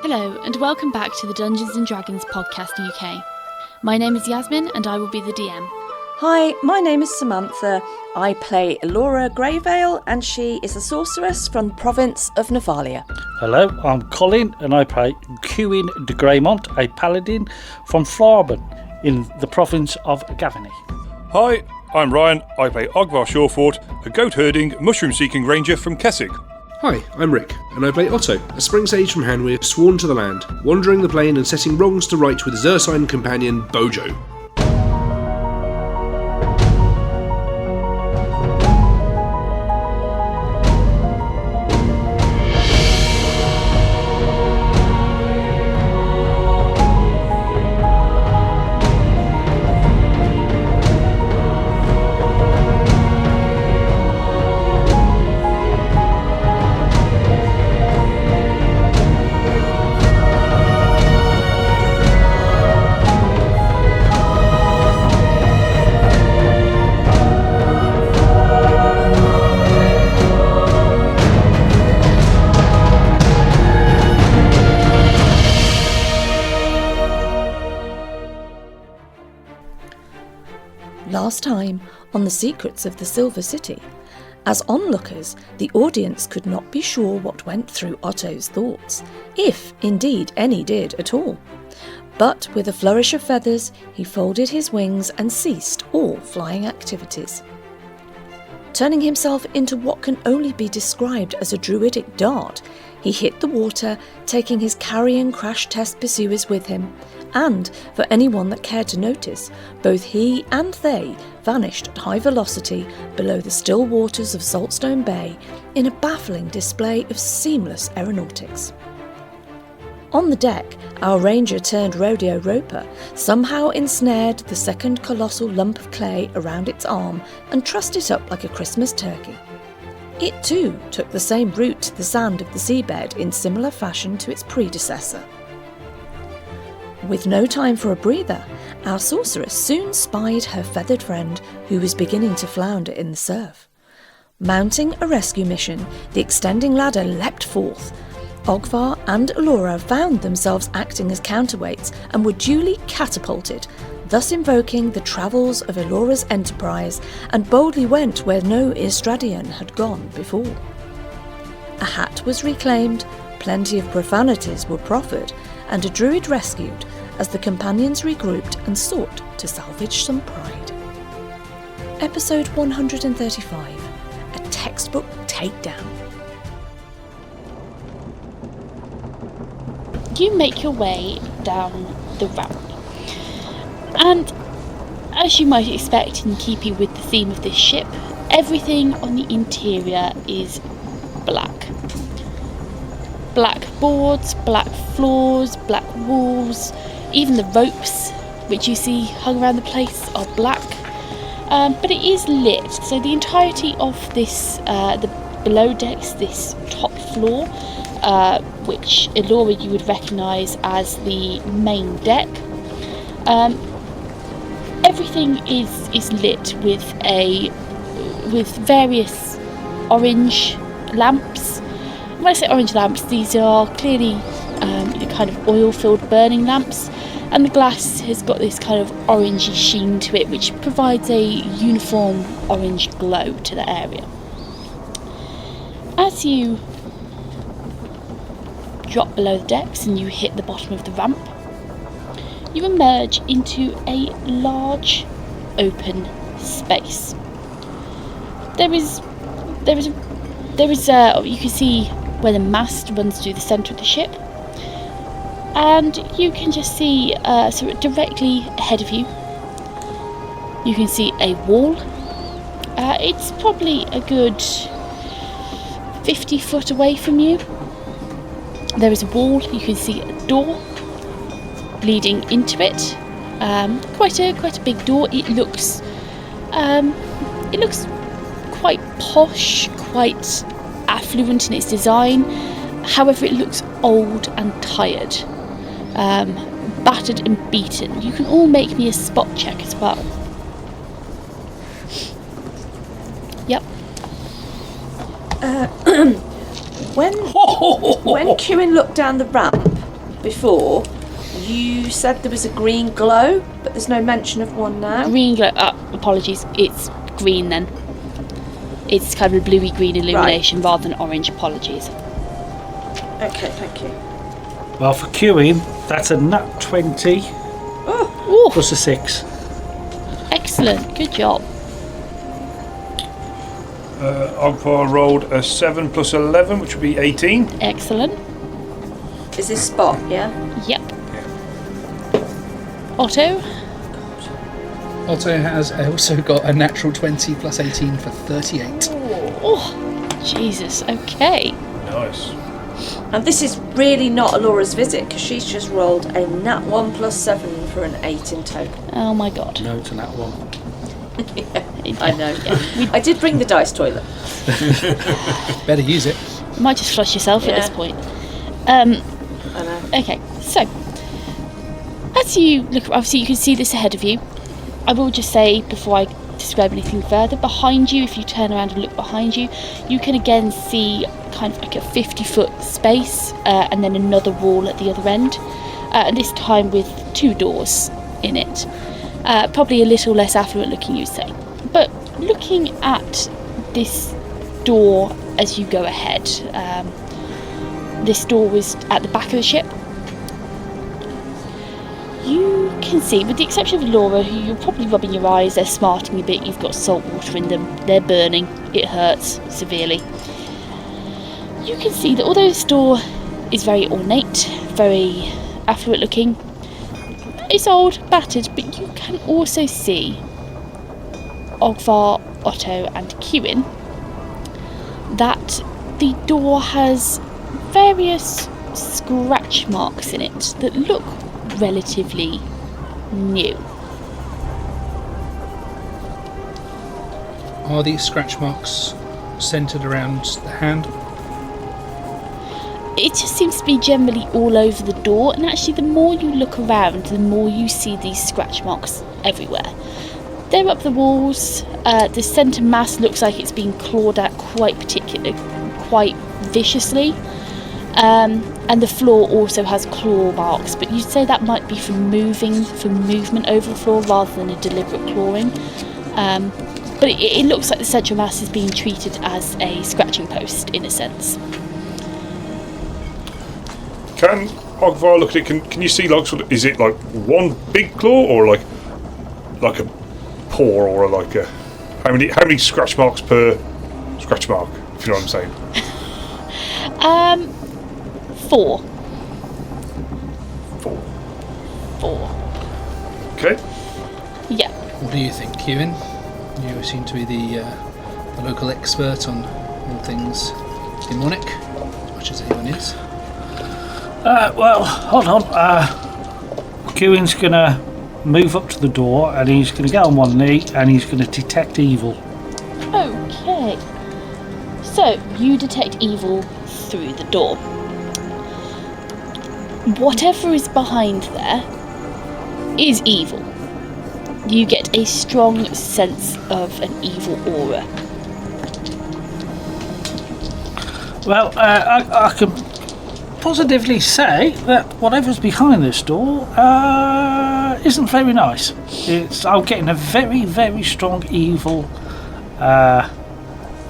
Hello, and welcome back to the Dungeons & Dragons Podcast UK. My name is Yasmin, and I will be the DM. Hi, my name is Samantha. I play Elora Greyvale, and she is a sorceress from the province of Nephalia. Hello, I'm Colin, and I play Cuin de Greymont, a paladin from Thraben in the province of Gavany. Hi, I'm Ryan. I play Ogvar Shawfort, a goat-herding, mushroom-seeking ranger from Kessig. Hi, I'm Rick, and I play Otto, a spring sage from Hanweir, sworn to the land, wandering the plain and setting wrongs to right with his ursine companion, Bojo. Last time on The Secrets of the Silver City, as onlookers, the audience could not be sure what went through Otto's thoughts, if indeed any did at all. But with a flourish of feathers, he folded his wings and ceased all flying activities. Turning himself into what can only be described as a druidic dart, he hit the water, taking his carrion crash test pursuers with him, and, for anyone that cared to notice, both he and they vanished at high velocity below the still waters of Saltstone Bay in a baffling display of seamless aeronautics. On the deck, our ranger turned rodeo roper somehow ensnared the second colossal lump of clay around its arm and trussed it up like a Christmas turkey. It too took the same route to the sand of the seabed in similar fashion to its predecessor. With no time for a breather, our sorceress soon spied her feathered friend who was beginning to flounder in the surf. Mounting a rescue mission, the extending ladder leapt forth. Ogvar and Elora found themselves acting as counterweights and were duly catapulted, thus invoking the travels of Elora's enterprise, and boldly went where no Istradian had gone before. A hat was reclaimed, plenty of profanities were proffered, and a druid rescued as the companions regrouped and sought to salvage some pride. Episode 135, a textbook takedown. You make your way down the ramp, and as you might expect, in keeping with the theme of this ship, everything on the interior is black. Black boards, black floors, black walls, even the ropes which you see hung around the place are black, but it is lit, so the entirety of this, the below decks, this top floor, which Elora you would recognise as the main deck, everything is lit with various orange lamps. When I say orange lamps, these are clearly the kind of oil-filled burning lamps, and the glass has got this kind of orangey sheen to it, which provides a uniform orange glow to the area. As you drop below the decks and you hit the bottom of the ramp, you emerge into a large open space. There is you can see where the mast runs through the centre of the ship, and you can just see so directly ahead of you you can see a wall. It's probably a good 50 foot away from you. There is a wall. You can see a door leading into it. Quite a big door. It looks quite posh, quite affluent in its design. However, it looks old and tired, battered and beaten. You can all make me a spot check as well. Yep. When Cuin looked down the ramp, before, you said there was a green glow, but there's no mention of one now. Green glow. Apologies. It's green then. It's kind of a bluey green illumination rather than orange. Apologies. Okay, thank you. Well, for queuing, that's a nat 20 Ooh, plus a 6. excellent. Good job. Ogvar rolled a 7 plus 11, which would be 18. Excellent. Is this spot, yeah? Yep. Otto. Otto has also got a natural 20 plus 18 for 38. Oh, Jesus. Okay. Nice. And this is really not Alora's visit, because she's just rolled a nat 1 plus 7 for an 8 in total. Oh my God. No to nat 1. I know, yeah. I did bring the dice toilet. Better use it. You might just flush yourself at this point. I know. Okay, so as you look, obviously you can see this ahead of you. I will just say before I describe anything further, behind you, if you turn around and look behind you, you can again see kind of like a 50-foot space and then another wall at the other end, and this time with 2 doors in it. Probably a little less affluent looking, you'd say. But looking at this door as you go ahead, this door was at the back of the ship. You can see, with the exception of Laura, who you're probably rubbing your eyes, they're smarting a bit, you've got salt water in them, they're burning, it hurts severely. You can see that although this door is very ornate, very affluent looking, it's old, battered, but you can also see Ogvar, Otto and Kewin that the door has various scratch marks in it that look relatively new. Are these scratch marks centred around the hand? It just seems to be generally all over the door, and actually the more you look around, the more you see these scratch marks everywhere. They're up the walls. The centre mass looks like it's been clawed at quite viciously. And the floor also has claw marks, but you'd say that might be from movement over the floor rather than a deliberate clawing. But it looks like the central mass is being treated as a scratching post in a sense. Can Ogvar look at it? Can you see, like, sort of, is it like one big claw or like a paw, or like a how many scratch marks per scratch mark? If you know what I'm saying. 4. 4. Okay. Yeah. What do you think, Kewin? You seem to be the local expert on all things demonic, as much as anyone is. Well, hold on. Kewin's going to move up to the door and he's going to get on one knee and he's going to detect evil. Okay. So, you detect evil through the door. Whatever is behind there is evil. You get a strong sense of an evil aura. Well, I can positively say that whatever's behind this door isn't very nice. I'm getting a very, very strong evil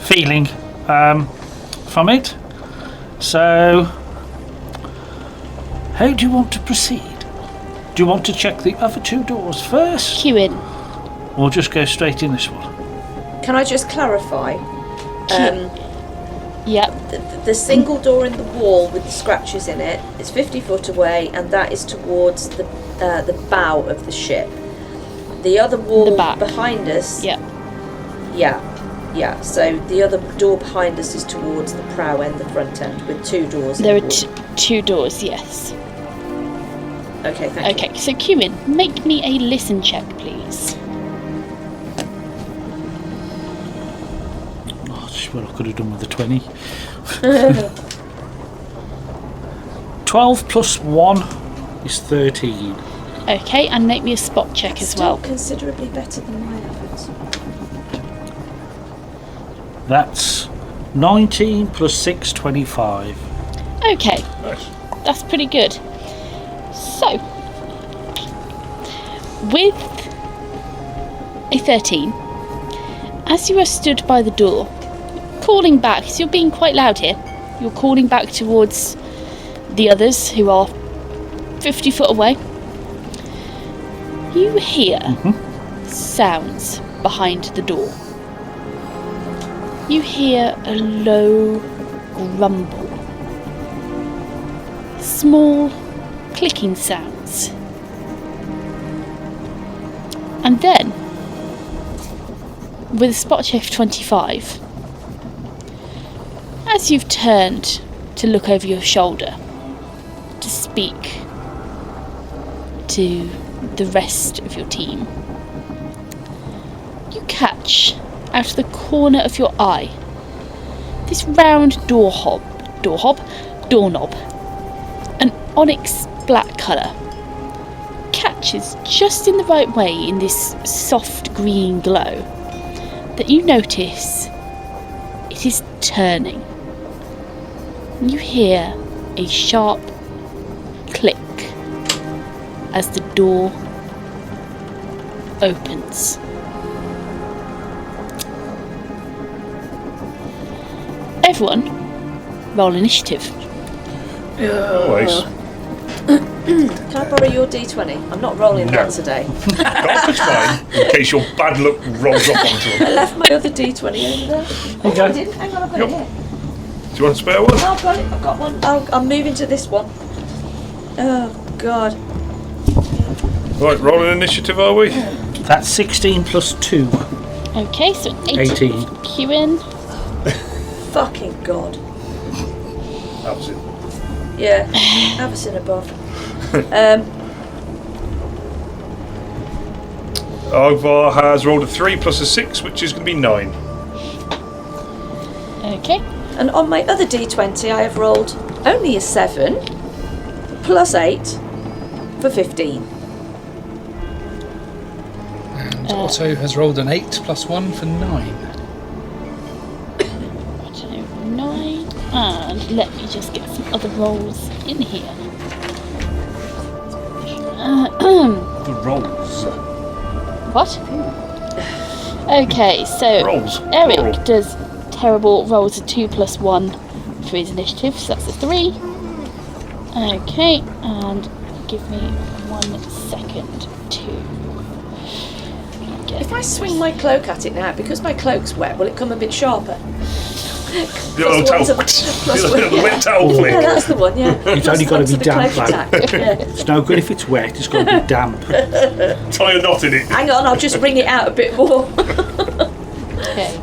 feeling from it. So, how do you want to proceed? Do you want to check the other 2 doors first? Kewin. Or just go straight in this one? Can I just clarify? Yep. The single door in the wall with the scratches in it is 50 foot away, and that is towards the bow of the ship. The other wall behind us... Yep. Yeah. So the other door behind us is towards the prow end, the front end, with 2 doors. There are 2 doors, yes. Okay, thank you. Okay, so Kewin, make me a listen check, please. Oh, this is what I could have done with the 20. 12 plus 1 is 13. Okay, and make me a spot check as well. Still considerably better than my efforts. That's 19 plus 6, 25. Okay, Nice. that's pretty good. So, with a 13, as you are stood by the door, calling back, so you're being quite loud here, you're calling back towards the others who are 50 foot away. You hear sounds behind the door. You hear a low grumble. Small clicking sounds. And then, with a spot check of 25, as you've turned to look over your shoulder to speak to the rest of your team, you catch out of the corner of your eye this round doorknob, an onyx black colour, catches just in the right way in this soft green glow that you notice it is turning. You hear a sharp click as the door opens. Everyone, roll initiative. Always. Can I borrow your D20? I'm not rolling that today. Garbage mine, in case your bad luck rolls up onto I them. left my other D20 over there. you go. I didn't. Hang on, I've got it here. Do you want a spare one? Oh, I've got it. I've got one. I'm moving to this one. Oh, God. Right, rolling initiative, are we? That's 16 plus 2. Okay, so 18. Kieran. Fucking God. That was it. Yeah, Avacyn above. Ogvar has rolled a 3 plus a 6, which is going to be 9. Okay. And on my other D20, I have rolled only a 7 plus 8 for 15. And Otto has rolled an 8 plus 1 for 9. 9. And let me just get some other rolls in here. The rolls. What? Okay, so Rolls. Eric Plural. does terrible, rolls a 2 plus 1 for his initiative, so that's a 3. Okay, and give me 1 second to get If I swing my cloak at it now, because my cloak's wet, will it come a bit sharper? The old towel. The wet towel flick. Yeah, that's the one, yeah. It's only got to be damp, Cloak lad. attack. Yeah. It's no good if it's wet, it's got to be damp. Tie a knot in it. Hang on, I'll just wring it out a bit more. Okay.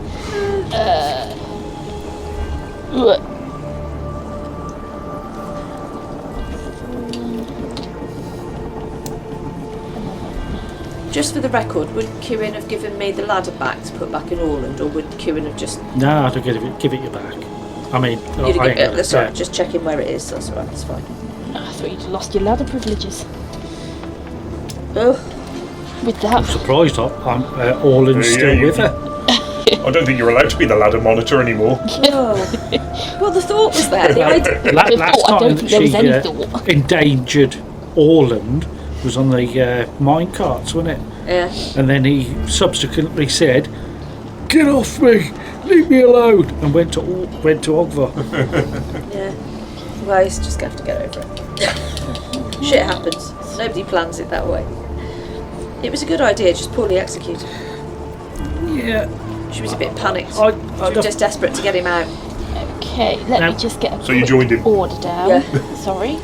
Just for the record, would Kieran have given me the ladder back to put back in Orland, or would Kieran have just... No, I'll give it you back. I mean, You'd I have given it, that's yeah. right, just checking where it is, that's all right, that's fine. I thought you'd lost your ladder privileges. Oh, With I'm that. surprised Orland's Yeah, still you- with her. I don't think you're allowed to be the ladder monitor anymore. oh. Well, the thought was there, the idea... Last I don't time think there was she any thought. endangered Orland was on the mine carts, wasn't it? Yeah. And then he subsequently said, "Get off me! Leave me alone!" and went to Ogvar. Yeah. Well, he's just going to have to get over it. Shit happens. Nobody plans it that way. It was a good idea, just poorly executed. Yeah. She was a bit panicked. I She was just desperate to get him out. Okay, let me just get a So you quick joined him? order down. Yeah. Sorry.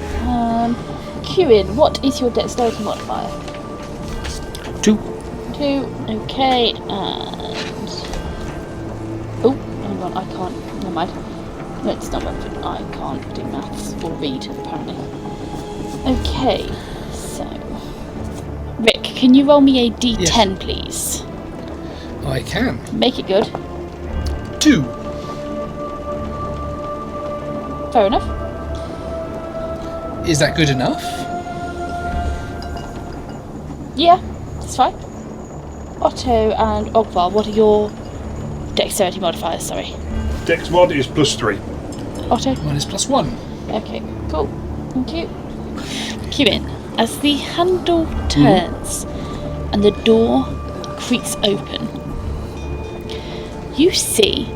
Kieran, what is your dexterity modifier? 2. 2. Okay, and... Oh, hang on, I can't... Never mind. No, it's not that. I can't do maths or read, apparently. Okay, so... Rick, can you roll me a d10, please? I can. Make it good. 2. Fair enough. Is that good enough? Yeah, that's fine. Otto and Ogvar, what are your dexterity modifiers? Sorry. Dex mod is +3. Otto? Mine is +1. Okay, cool. Thank you. Kieran, as the handle turns and the door creaks open, you see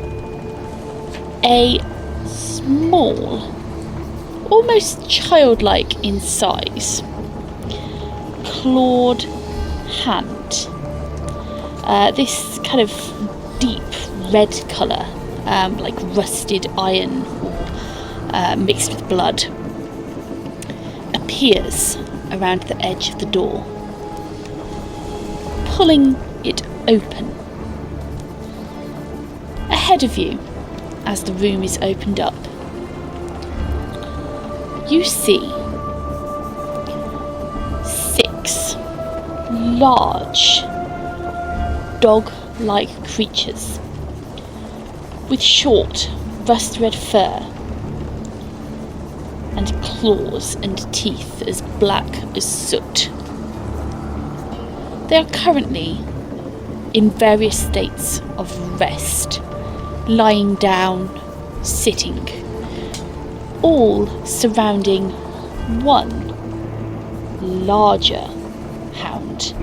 a small, almost childlike in size, clawed hand. This kind of deep red colour, like rusted iron mixed with blood, appears around the edge of the door, pulling it open. Ahead of you, as the room is opened up, you see 6 large dog-like creatures with short rust red fur and claws and teeth as black as soot. They are currently in various states of rest, lying down, sitting, all surrounding one larger hound,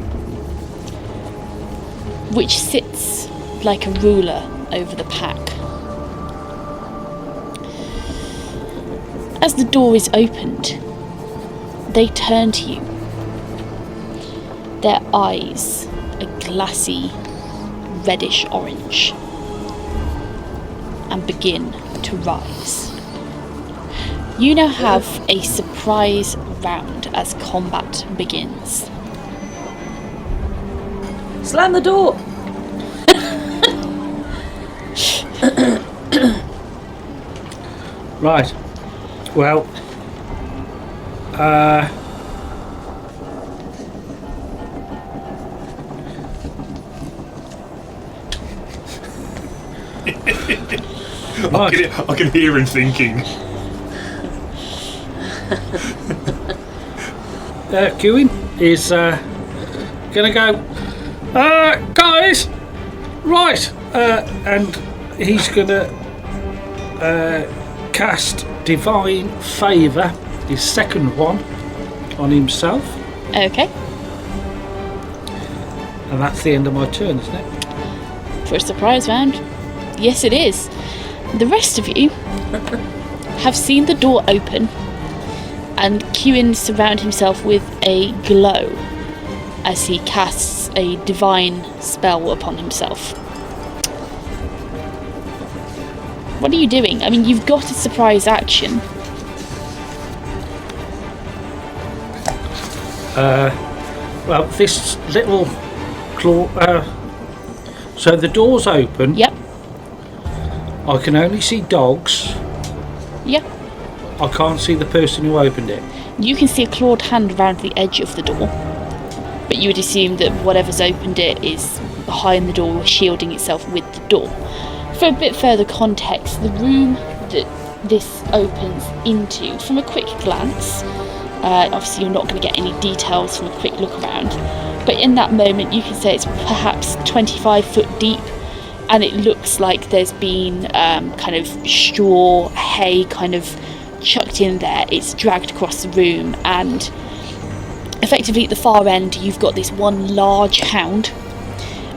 which sits like a ruler over the pack. As the door is opened, they turn to you, their eyes a glassy reddish orange, and begin to rise. You now have a surprise round as combat begins. Slam the door! Right. Well, I can hear him thinking. Kewin is gonna go, guys, right, and he's gonna cast Divine Favour, his second one, on himself, Okay, and that's the end of my turn, isn't it? for a surprise round. Yes, it is. The rest of you have seen the door open and Kewin surround himself with a glow as he casts a divine spell upon himself. What are you doing? I mean, you've got a surprise action. Well, this little claw. So the door's open. Yep, I can only see dogs. yep. I can't see the person who opened it. You can see a clawed hand around the edge of the door, but you would assume that whatever's opened it is behind the door or shielding itself with the door. For a bit further context, the room that this opens into, from a quick glance, obviously you're not going to get any details from a quick look around, but in that moment you can say it's perhaps 25 foot deep, and it looks like there's been kind of straw, hay kind of chucked in there. It's dragged across the room, and effectively at the far end you've got this one large hound,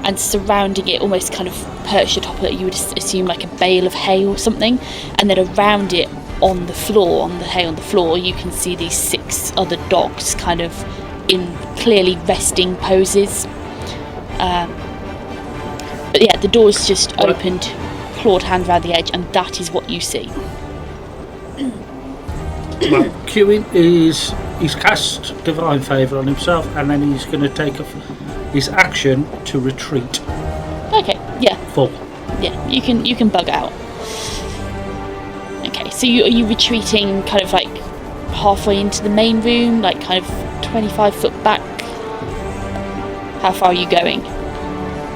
and surrounding it, almost kind of perched atop it, you would assume like a bale of hay or something, and then around it on the floor, on the hay on the floor, you can see these 6 other dogs kind of in clearly resting poses. But yeah, the door's just opened, clawed hand around the edge, and that is what you see. Well, Kewin he's cast Divine Favour on himself, and then he's going to take his action to retreat. Okay, yeah. Full. Yeah, you can bug out. Okay, so are you retreating kind of like halfway into the main room, like kind of 25 foot back? How far are you going?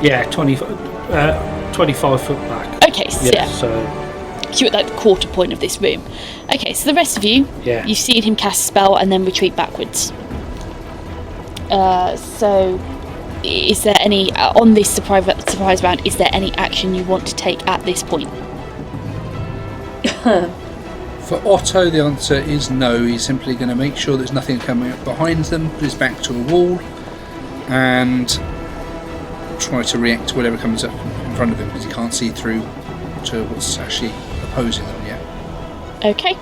Yeah, 25 foot back. Okay, so Yeah, yeah. so So you're at like the quarter point of this room. Okay, so the rest of you, Yeah. you've seen him cast a spell and then retreat backwards. So is there any, on this surprise round, is there any action you want to take at this point? For Otto, the answer is no. He's simply going to make sure there's nothing coming up behind them, put his back to a wall, and try to react to whatever comes up in front of him, because he can't see through to what's actually opposing them yet. Okay.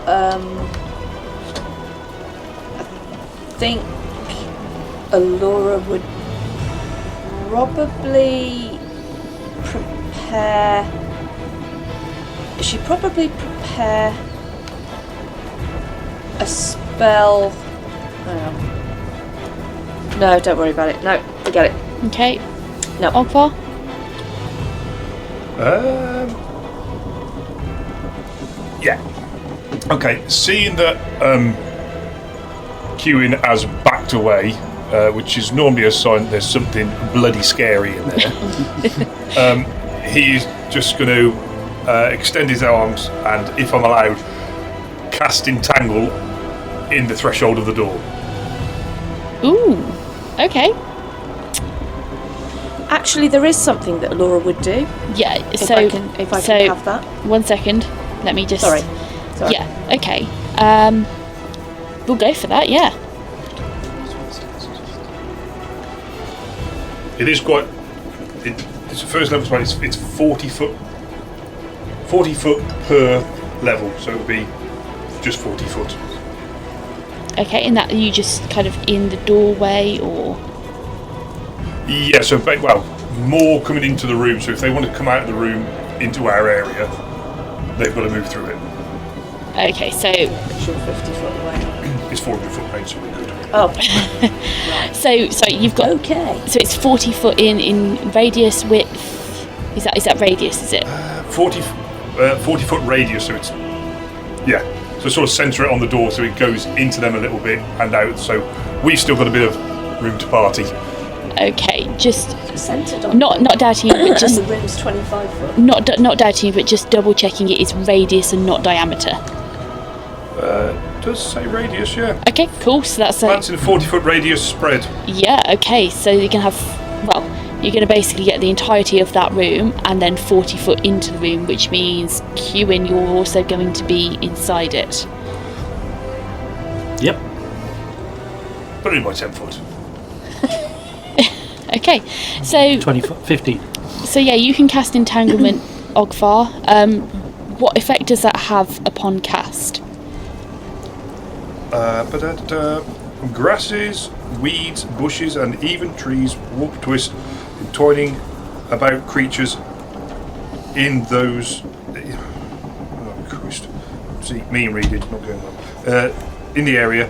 I think Allura would probably prepare. She'd probably prepare a spell. No, don't worry about it. No, forget it. Okay. No. Ogvar? Yeah. Okay, seeing that Kewin has backed away, which is normally a sign there's something bloody scary in there, he's just going to extend his arms and, if I'm allowed, cast Entangle in the threshold of the door. Ooh. Okay. Actually, there is something that Allura would do. Yeah, If I can have that. 1 second. Let me just... Sorry. Yeah, okay. We'll go for that, yeah. It is quite... It's a first level spell. It's 40 foot. 40 foot per level, so it would be just 40 foot. Okay, and that you just kind of in the doorway, or... Yeah, so, well, more coming into the room, so if they want to come out of the room into our area, they've got to move through it. Okay, so... Sure, 50 foot away. It's 400 foot range, so we're good. Oh. So you've got... Okay. So it's 40 foot in radius, width... Is that radius, is it? 40 foot radius, so it's... Yeah, so sort of centre it on the door so it goes into them a little bit and out, so we've still got a bit of room to party. Okay, just... Centred on Not doubting you, but just... and the room's 25 foot. Not doubting you, but just double checking it is radius and not diameter. Does say radius, yeah. Okay, cool, so that's... That's in a 40 foot radius spread. Yeah, okay, so you can have... Well, you're going to basically get the entirety of that room and then 40 foot into the room, which means, Kewin, you're also going to be inside it. Yep. Put it in my 10 foot. Okay, so... 20 foot, 15. So yeah, you can cast Entanglement, Ogvar. What effect does that have upon cast? Grasses, weeds, bushes, and even trees warp, twist, entwining about creatures in those. Oh Christ! See, me reading, not going well. In the area,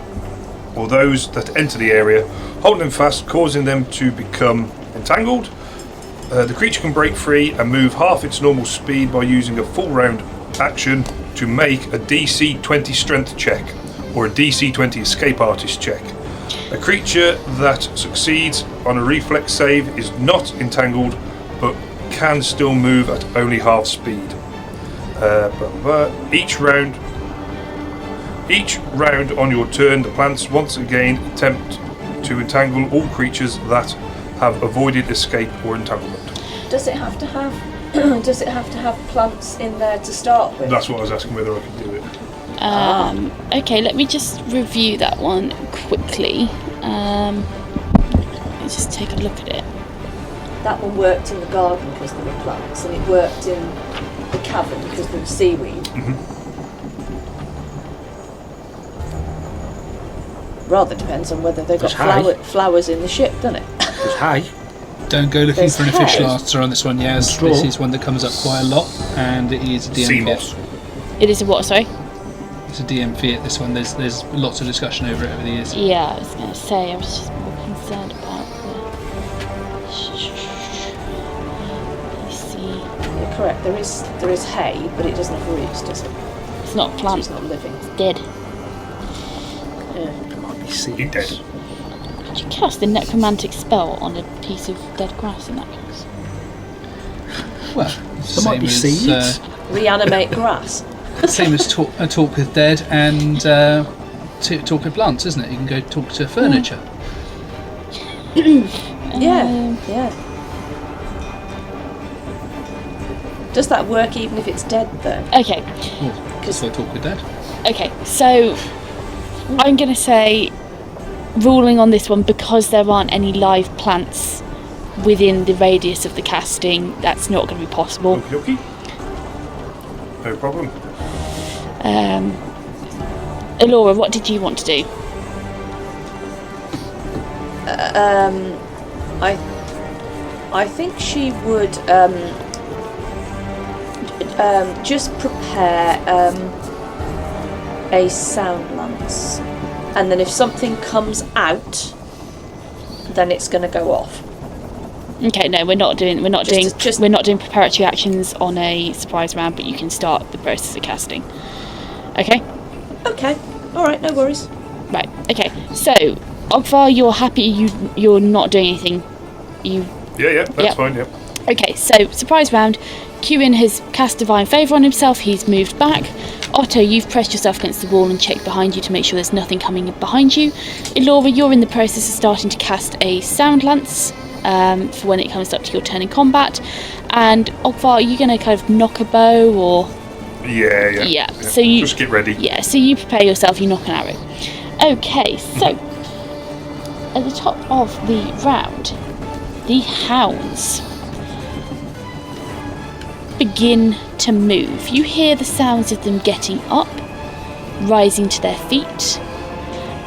or those that enter the area, hold them fast, causing them to become entangled. The creature can break free and move half its normal speed by using a full round action to make a DC 20 strength check or a DC 20 escape artist check. A creature that succeeds on a reflex save is not entangled but can still move at only half speed. Each round on your turn, the plants once again attempt to entangle all creatures that have avoided escape or entanglement. Does it have to have plants in there to start with? That's what I was asking, whether I could do it. Okay, let me just review that one quickly. Let me just take a look at it. That one worked in the garden because there were plants, and it worked in the cavern because there was seaweed. Mm-hmm. Rather depends on whether they've got There's flowers in the ship, doesn't it? It's high. Don't go looking There's for an official hay. answer on this one, Yaz. Straw. This is one that comes up quite a lot, and it is a DM Sea Fiat. moss. It is a what, sorry? It's a DM Fiat, this one. There's lots of discussion over it over the years. Yeah, I was going to say, I was just more concerned about the... Let me see. You're correct. There is hay, but it doesn't have roots, does it? It's not a So plant, it's not living. it's dead. Yeah. Might be He seeds. dead. Could you cast a necromantic spell on a piece of dead grass in that case? Well, it's the There might be same seeds. as, Reanimate grass. same as talk with dead and talk with plants, isn't it? You can go talk to furniture. Yeah. Does that work even if it's dead, though? Okay. Because I talk with Dad. Okay, so I'm going to say, ruling on this one, because there aren't any live plants within the radius of the casting, that's not going to be possible. Okie dokie. No problem. Elora, what did you want to do? I think she would just prepare a sound lance, and then if something comes out, then it's going to go off. Okay, no, we're not doing preparatory actions on a surprise round, but you can start the process of casting. Okay? Okay. All right. No worries. Right. Okay. So, Ogvar, you're happy you're not doing anything. Yeah, that's fine, yeah. Okay, so surprise round. Kewin has cast Divine Favour on himself, he's moved back. Otto, you've pressed yourself against the wall and checked behind you to make sure there's nothing coming behind you. Elora, you're in the process of starting to cast a Sound Lance for when it comes up to your turn in combat. And Ogvar, are you going to kind of knock a bow or... Yeah. So you just get ready. Yeah, so you prepare yourself, you knock an arrow. Okay, so at the top of the round, the hounds begin to move. You hear the sounds of them getting up, rising to their feet,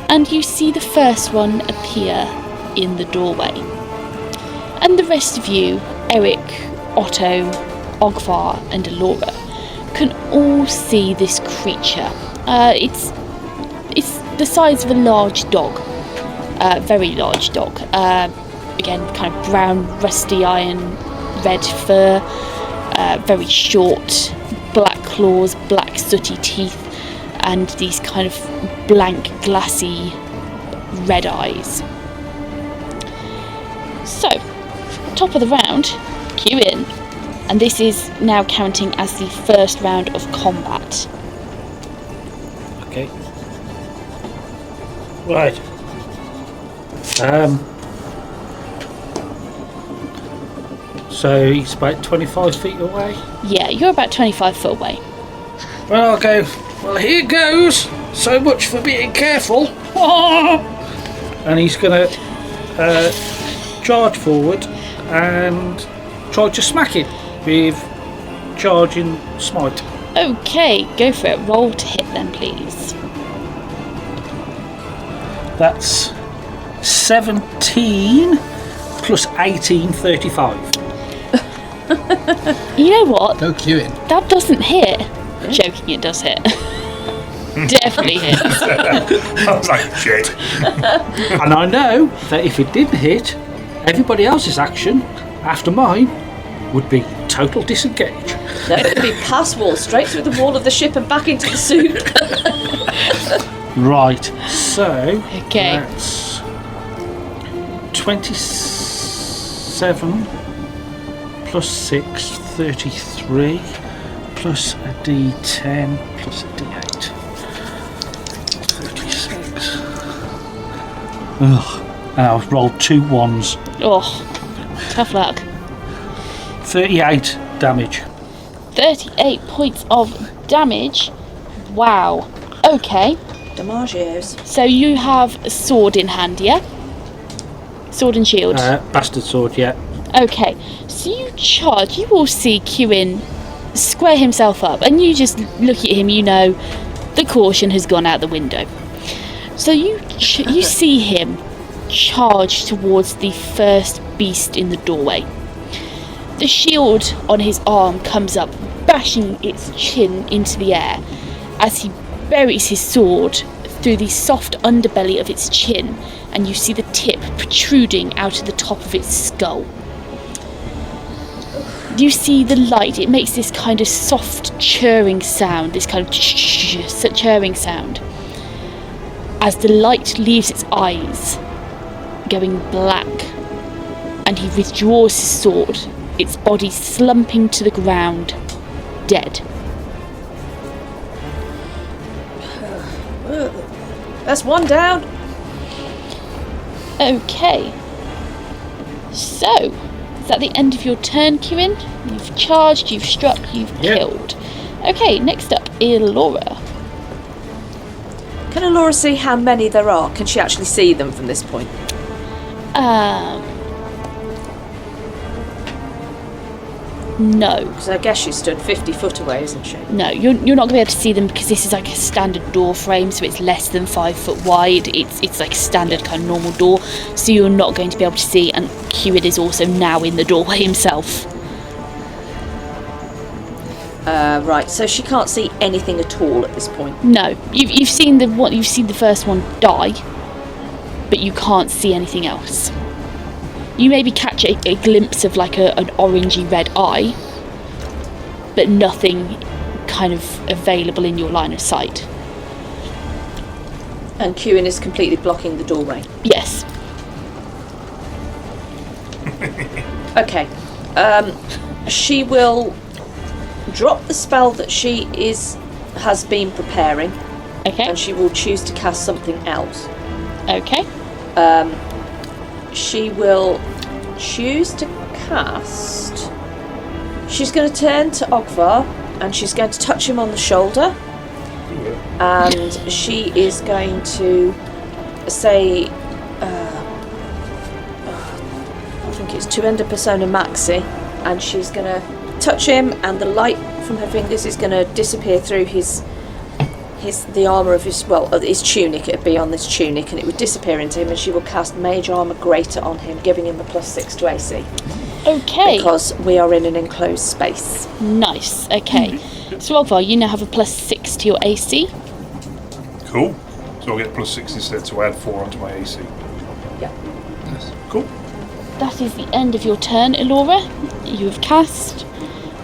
and you see the first one appear in the doorway. And the rest of you, Eric, Otto, Ogvar, and Elora, can all see this creature. It's the size of a large dog, very large dog. Again, kind of brown, rusty iron, red fur, very short, black claws, black sooty teeth, and these kind of blank, glassy red eyes. So, top of the round, cue in, and this is now counting as the first round of combat. Okay. Right. So he's about 25 feet away. Yeah, you're about 25 foot away. Well, I'll go, well, here goes. So much for being careful. And he's going to charge forward and try to smack it with charging smite. Okay, go for it. Roll to hit then, please. That's 17 plus 18, 35. You know what? Go queue in. That doesn't hit. Joking, it does hit. Definitely hits. I was like, shit. And I know that if it didn't hit, everybody else's action after mine would be total disengage. That could be pass wall, straight through the wall of the ship and back into the suit. Right, so Okay. that's 27 plus 6, 33, plus a d10, plus a d8. 36. Ugh. And I've rolled 2 1s. Oh, tough luck. 38 damage. 38 points of damage. Wow. Okay. Damagios. So you have a sword in hand, yeah? Sword and shield. Bastard sword, yeah. Okay. So you charge. You will see Kewin square himself up, and you just look at him. You know, the caution has gone out the window. So you see him charge towards the first beast in the doorway. The shield on his arm comes up, bashing its chin into the air as he buries his sword through the soft underbelly of its chin, and you see the tip protruding out of the top of its skull. You see the light, it makes this kind of soft churring sound, this kind of churring sound, as the light leaves its eyes, going black, and he withdraws his sword, its body slumping to the ground, dead. That's one down. Okay. So, is that the end of your turn, Kewin? You've charged, you've struck, you've killed. Okay, next up, Elora. Can Alora see how many there are? Can she actually see them from this point? No. Because I guess she stood 50 foot away, isn't she? No, you're not going to be able to see them because this is like a standard door frame, so it's less than 5 foot wide. It's like a standard kind of normal door, so you're not going to be able to see. And Kewin is also now in the doorway himself. Right, so she can't see anything at all at this point. No, you've seen the first one die, but you can't see anything else. You maybe catch a glimpse of like an orangey red eye, but nothing kind of available in your line of sight. And Kewin is completely blocking the doorway. Yes. Okay. She will drop the spell that she has been preparing, Okay. and she will choose to cast something else. Okay. She will choose to cast... She's going to turn to Ogvar, and she's going to touch him on the shoulder, and she is going to say... I think it's Tuenda Persona Maxi, and she's going to touch him, and the light from her fingers is going to disappear through the armour of his tunic. It'd be on this tunic, and it would disappear into him, and she will cast Mage Armour Greater on him, giving him a +6 to AC. Okay. Because we are in an enclosed space. Nice. Okay. So Ogvar, you now have a +6 to your AC. Cool. So I'll get +6 instead, so I add 4 onto my AC. Yeah. Nice. Cool. That is the end of your turn, Elora. You have cast.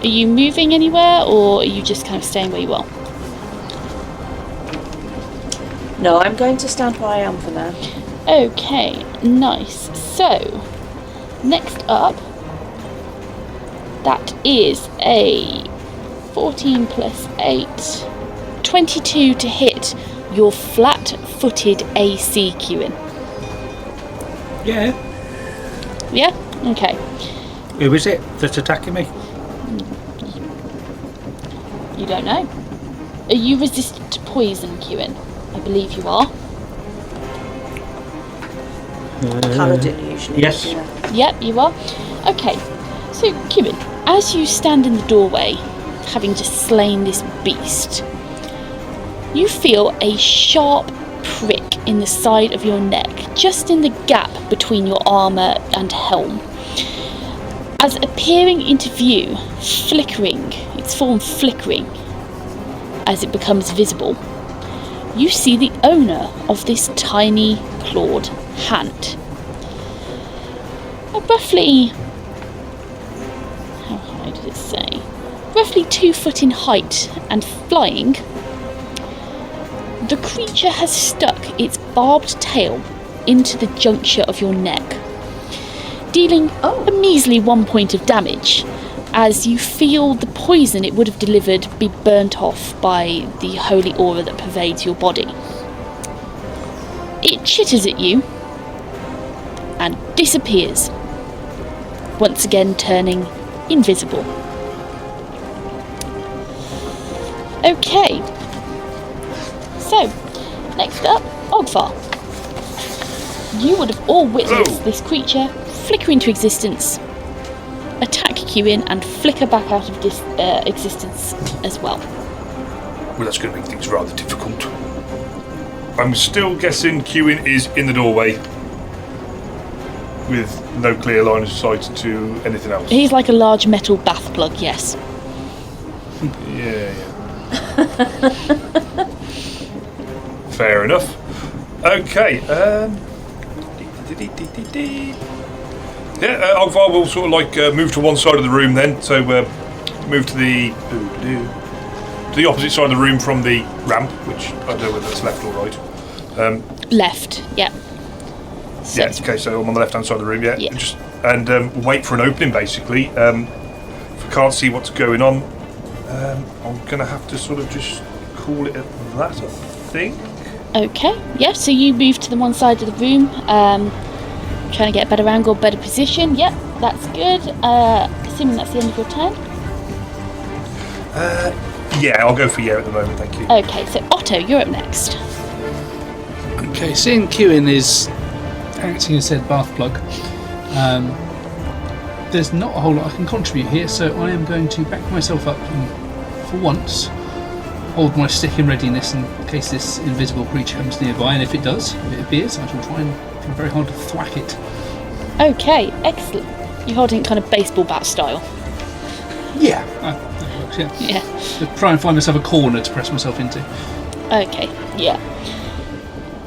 Are you moving anywhere, or are you just kind of staying where you are? No, I'm going to stand where I am for now. Okay, nice. So, next up, that is a 14 plus 8, 22 to hit your flat-footed AC, Kewin. Yeah. Yeah? Okay. Who is it that's attacking me? You don't know. Are you resistant to poison, Kewin? I believe you are. Paladin usually. Yes. Yeah. Yep, you are. Okay. So, Kewin, as you stand in the doorway, having just slain this beast, you feel a sharp prick in the side of your neck, just in the gap between your armour and helm. As appearing into view, flickering, its form flickering as it becomes visible, you see the owner of this tiny clawed hand. Roughly, how high did it say? Roughly 2 foot in height and flying, the creature has stuck its barbed tail into the juncture of your neck, dealing a measly 1 point of damage as you feel the poison it would have delivered be burnt off by the holy aura that pervades your body. It chitters at you and disappears, once again turning invisible. Okay, so next up, Ogvar. You would have all witnessed this creature flicker into existence, attack Kewin, and flicker back out of existence as well. Well, that's going to make things rather difficult. I'm still guessing Kewin is in the doorway with no clear line of sight to anything else. He's like a large metal bath plug, yes. Yeah. Fair enough. Okay. Ogvar will sort of like move to one side of the room then. So move to the opposite side of the room from the ramp, which I don't know whether that's left or right. Left, yeah. So Yeah. Okay. So I'm on the left-hand side of the room. Yeah. And wait for an opening. Basically, if I can't see what's going on, I'm gonna have to sort of just call it at that, I think. Okay, yeah, so you move to the one side of the room, trying to get a better angle, better position. Yep, that's good. assuming that's the end of your turn. Yeah, I'll go for yeah at the moment, thank you. Okay, so Otto, you're up next. Okay, seeing Kewin is acting as said bath plug, there's not a whole lot I can contribute here, so I am going to back myself up and, for once, hold my stick in readiness in case this invisible creature comes nearby, and if it does, if it appears, I shall try and try very hard to thwack it. Okay, excellent. You're holding it kind of baseball bat style. Yeah, that works, yeah. Yeah. Just try and find myself a corner to press myself into. Okay, yeah.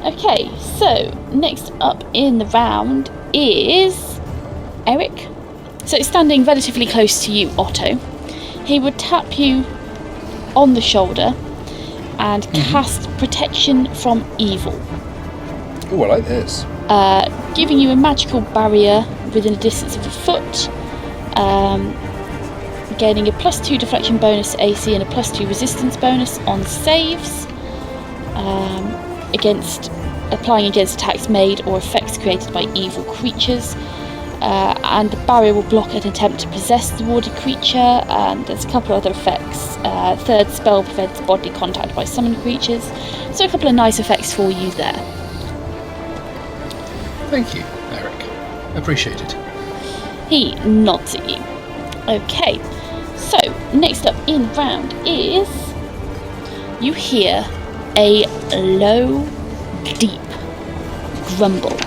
Okay, so next up in the round is Eric. So standing relatively close to you, Otto, he would tap you on the shoulder and cast protection from evil, Oh, I like this. giving you a magical barrier within a distance of a foot, gaining a +2 deflection bonus to AC and a +2 resistance bonus on saves, applying against attacks made or effects created by evil creatures. And the barrier will block an attempt to possess the warded creature, and there's a couple of other effects. Third spell prevents bodily contact by summoned creatures, so a couple of nice effects for you there. Thank you, Eric. Appreciate it. He nods at you. Okay, so next up in the round is you hear a low, deep grumble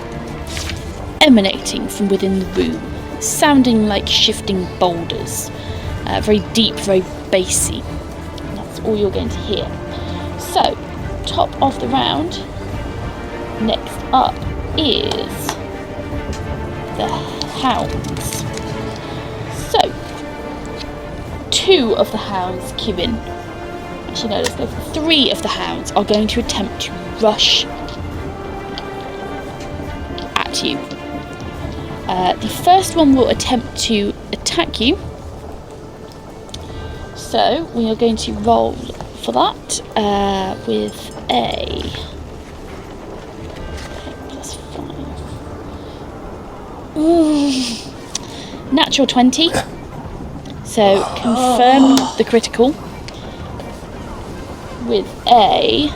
emanating from within the room, sounding like shifting boulders. Very deep, very bassy. And that's all you're going to hear. So, top of the round, next up is the hounds. So, 2 of the hounds queue in. Actually, no, let's go for 3 of the hounds are going to attempt to rush at you. The first one will attempt to attack you, so we are going to roll for that with a +5. Natural 20, so confirm the critical with a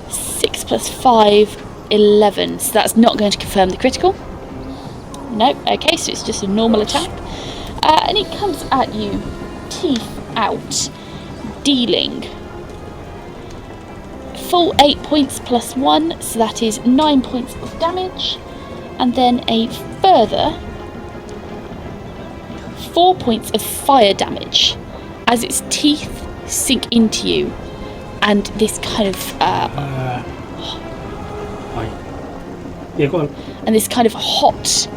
6 + 5, 11, so that's not going to confirm the critical. No, okay, so it's just a normal attack. And it comes at you, teeth out, dealing full 8 points +1, so that is 9 points of damage, and then a further 4 points of fire damage as its teeth sink into you, and this kind of yeah, go on. and this kind of hot,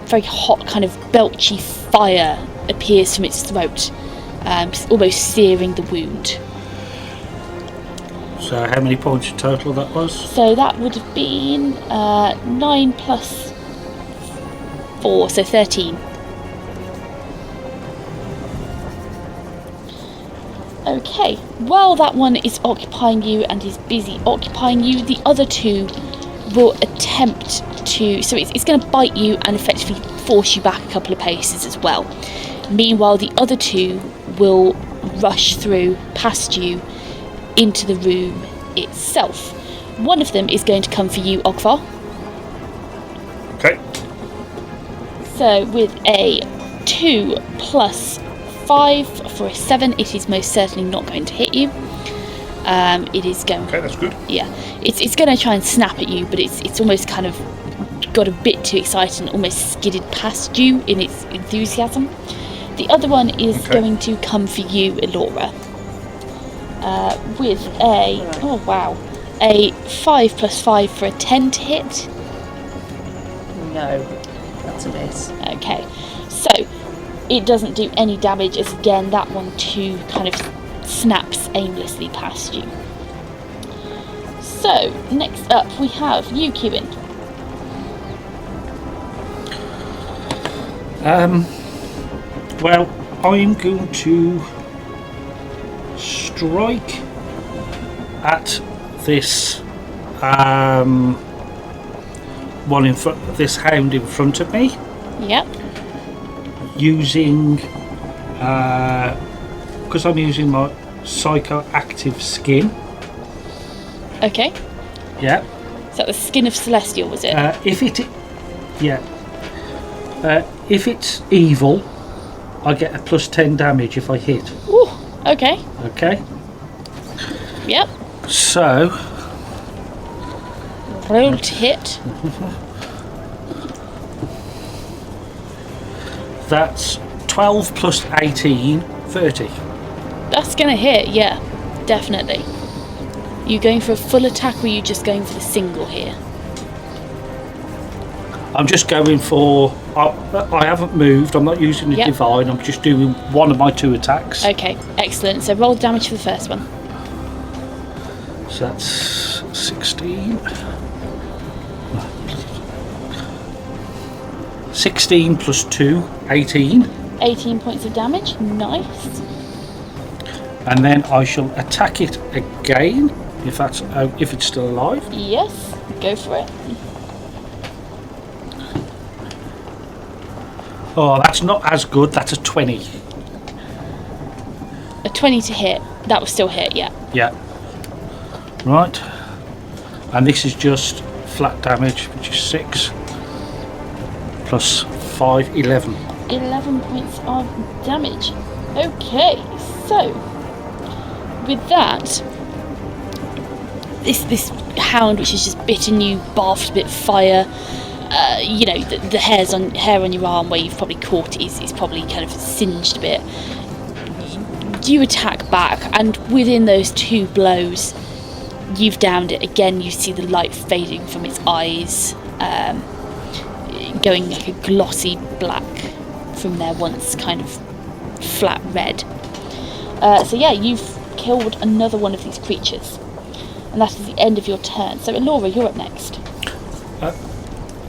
very hot kind of belchy fire appears from its throat, almost searing the wound. So how many points in total that was? So that would have been 9 + 4, so 13. Okay, while that one is occupying you and is busy occupying you, the other 2 will attempt to, so it's going to bite you and effectively force you back a couple of paces as well. Meanwhile, the other 2 will rush through past you into the room itself. One of them is going to come for you, Ogvar. Okay. So with a 2 + 5 for a 7, it is most certainly not going to hit you. It is going. Okay, that's good. Yeah, it's going to try and snap at you, but it's almost kind of got a bit too excited and almost skidded past you in its enthusiasm. The other one is going to come for you, Elora, with a a 5 + 5 for a 10 to hit. No, that's a miss. Okay, so it doesn't do any damage, as again that one too kind of snaps aimlessly past you. So next up we have you, Kewin. Well, I'm going to strike at this one in front, this hound in front of me. Yep. using, because I'm using my psychoactive skin. Okay. Yeah. Is that the skin of Celestial, was it? If it's evil, I get a plus 10 damage if I hit. Ooh, okay. Okay. Yep. So. Roll to hit. That's 12 plus 18, 30. That's going to hit, yeah. Definitely. You going for a full attack or are you just going for the single here? I'm just going for... I haven't moved, I'm not using the Yep. divine, I'm just doing one of my 2 attacks. Okay, excellent. So roll damage for the first one. So that's 16. 16 plus 2, 18. 18 points of damage. Nice. And then I shall attack it again, if it's still alive. Yes, go for it. Oh, that's not as good, that's a 20. A 20 to hit. That will still hit, yeah. Yeah. Right. And this is just flat damage, which is 6 plus 5, 11. 11 points of damage. Okay, so with that, this hound which has just bitten you, bathed a bit of fire, you know, the hair on your arm where you've probably caught it is probably kind of singed a bit. You attack back, and within those 2 blows, you've downed it. Again, you see the light fading from its eyes, going like a glossy black from their once kind of flat red. So yeah, you've killed another one of these creatures, and that is the end of your turn. So Elora, you're up next.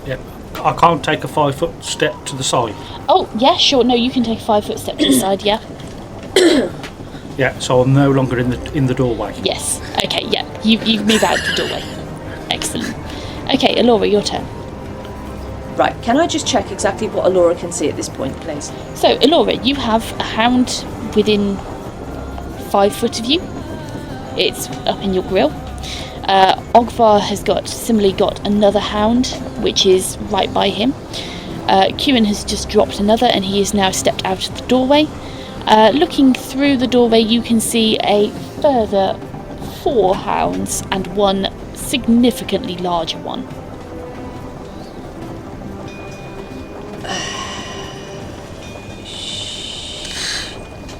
Yeah. I can't take a 5-foot step to the side. Oh yeah, sure. No, you can take a 5-foot step to the side. Yeah. Yeah, so I'm no longer in the doorway. Yes. Okay. Yeah. You've moved out the doorway. Excellent. Okay, Elora, your turn. Right, can I just check exactly what Elora can see at this point, please? So, Elora, you have a hound within 5 foot of you. It's up in your grill. Ogvar has similarly got another hound, which is right by him. Kieran has just dropped another, and he has now stepped out of the doorway. Looking through the doorway, you can see a further 4 hounds and one significantly larger one.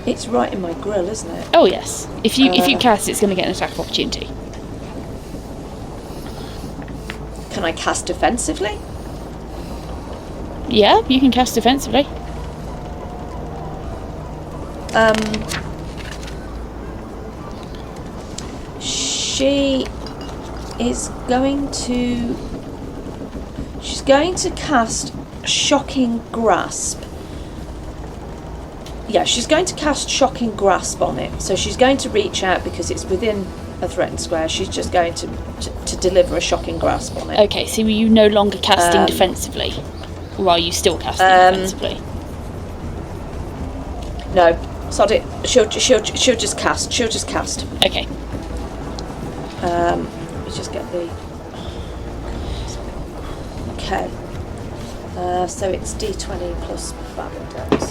It's right in my grill, isn't it? Oh yes. If you cast it, it's going to get an attack of opportunity. Can I cast defensively? Yeah, you can cast defensively. She is going to... She's going to cast Shocking Grasp. Yeah, she's going to cast Shocking Grasp on it. So she's going to reach out because it's within a threatened square. She's just going to deliver a Shocking Grasp on it. Okay, so are you no longer casting defensively? Or are you still casting defensively? No, sod it. She'll just cast. She'll just cast. Okay. Let me just get the... Okay. So it's D20 plus battle damage.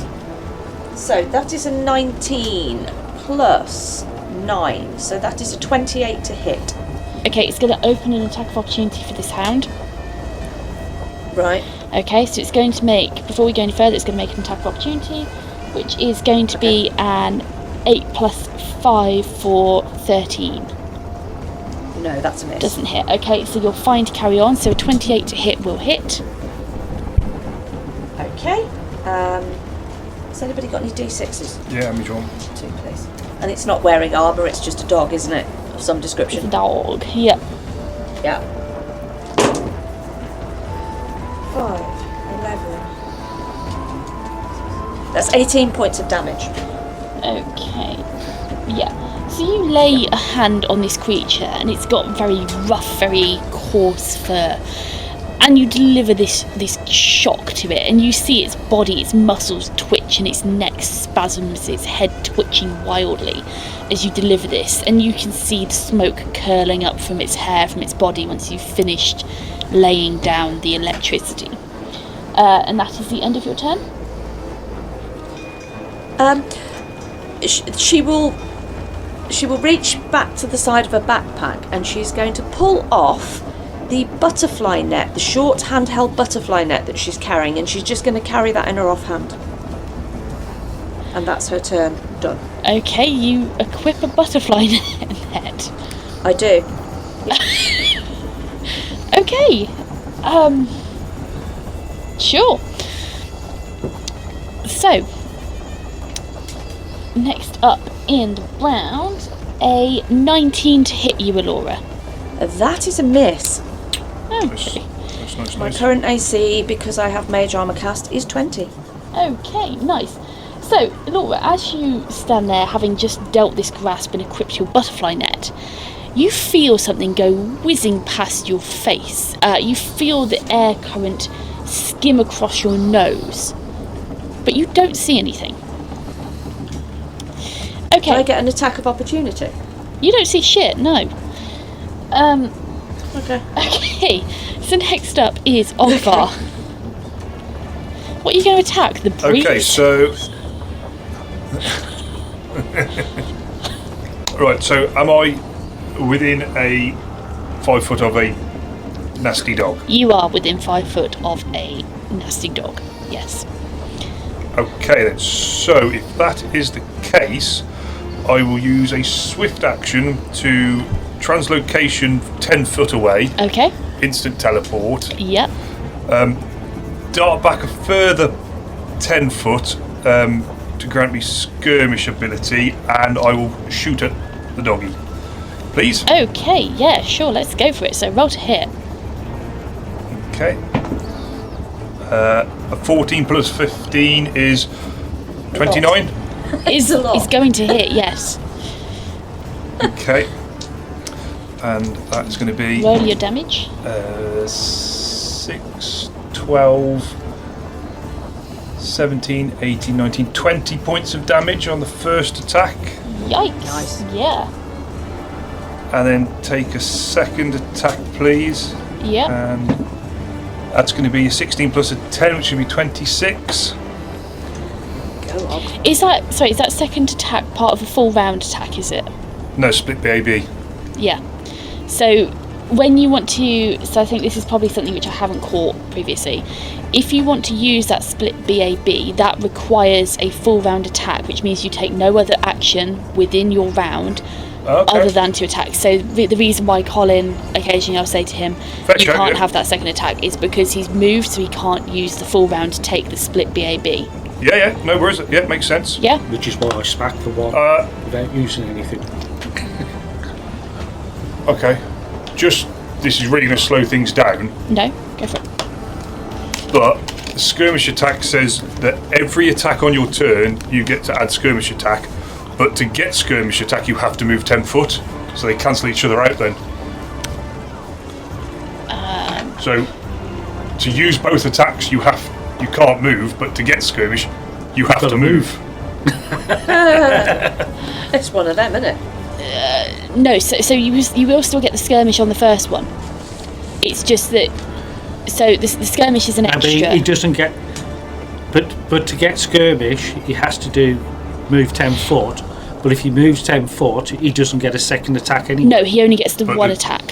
So that is a 19 plus 9. So that is a 28 to hit. Okay, it's going to open an attack of opportunity for this hound. Right. Okay, so it's going to make, before we go any further, it's going to make an attack of opportunity, which is going to be an 8 plus 5 for 13. No, that's a miss. Doesn't hit. Okay, so you're fine to carry on. So a 28 to hit will hit. Okay. Has anybody got any D6s? Yeah, me John. 2, please. And it's not wearing armour, it's just a dog, isn't it? Of some It's description. a dog. Yep. Yeah. 5, 11. That's 18 points of damage. Okay. Yeah. So you lay a hand on this creature, and it's got very rough, very coarse fur. and you deliver this shock to it, and you see its body, its muscles twitch, and its neck spasms, its head twitching wildly as you deliver this, and you can see the smoke curling up from its hair, from its body, once you've finished laying down the electricity. And that is the end of your turn. She will reach back to the side of her backpack, and she's going to pull off the butterfly net, the short handheld butterfly net that she's carrying, and she's just going to carry that in her offhand. And that's her turn. Done. Okay, you equip a butterfly net. I do. Okay. Sure. So, next up in the round, a 19 to hit you, Alora. That is a miss. Okay. That's My nice. current AC, because I have mage armor cast, is 20. Okay, nice. So, Laura, as you stand there, having just dealt this grasp and equipped your butterfly net, you feel something go whizzing past your face. You feel the air current skim across your nose, but you don't see anything. Okay. Can I get an attack of opportunity? You don't see shit, no. Okay. Okay, so next up is Ogvar. What are you going to attack? The breeze? Okay, so right. So am I within a 5 foot of a nasty dog? You are within 5 foot of a nasty dog, yes. Okay then. So if that is the case, I will use a swift action to translocation 10 foot away. Okay. Instant teleport. Yep. Dart back a further 10 foot to grant me skirmish ability, and I will shoot at the doggy. Please. Okay, yeah, sure, let's go for it. So roll to hit. Okay. A 14 plus 15 is 29. Is a lot. Is going to hit, yes. Okay. And that's going to be Roll your damage. 6, 12, 17, 18, 19, 20 points of damage on the first attack. Yikes. Nice. Yeah. And then take a second attack, please. Yep. And that's going to be a 16 plus a 10, which would be 26. Go on. Is that second attack part of a full round attack, is it? No, split BAB. Yeah. So when you want to, so I think this is probably something which I haven't caught previously. If you want to use that split BAB, that requires a full round attack, which means you take no other action within your round other than to attack. So the reason why Colin, occasionally I'll say to him, Fetch you out, can't yeah. have that second attack, is because he's moved, so he can't use the full round to take the split BAB. Yeah, no worries. Yeah, makes sense. Yeah? Which is why I spat the one without using anything. Okay. This is really going to slow things down, No? Go for it. but the skirmish attack says that every attack on your turn, you get to add skirmish attack, but to get skirmish attack, you have to move 10 foot, so they cancel each other out then. So, to use both attacks, you can't move, but to get skirmish, you have to move. It's one of them, isn't it? No, so you will still get the skirmish on the first one. It's just that, so the skirmish is an And extra. he doesn't get, but to get skirmish, he has to move 10 foot. But if he moves 10 foot, he doesn't get a second attack anymore. No, he only gets the But one the- attack.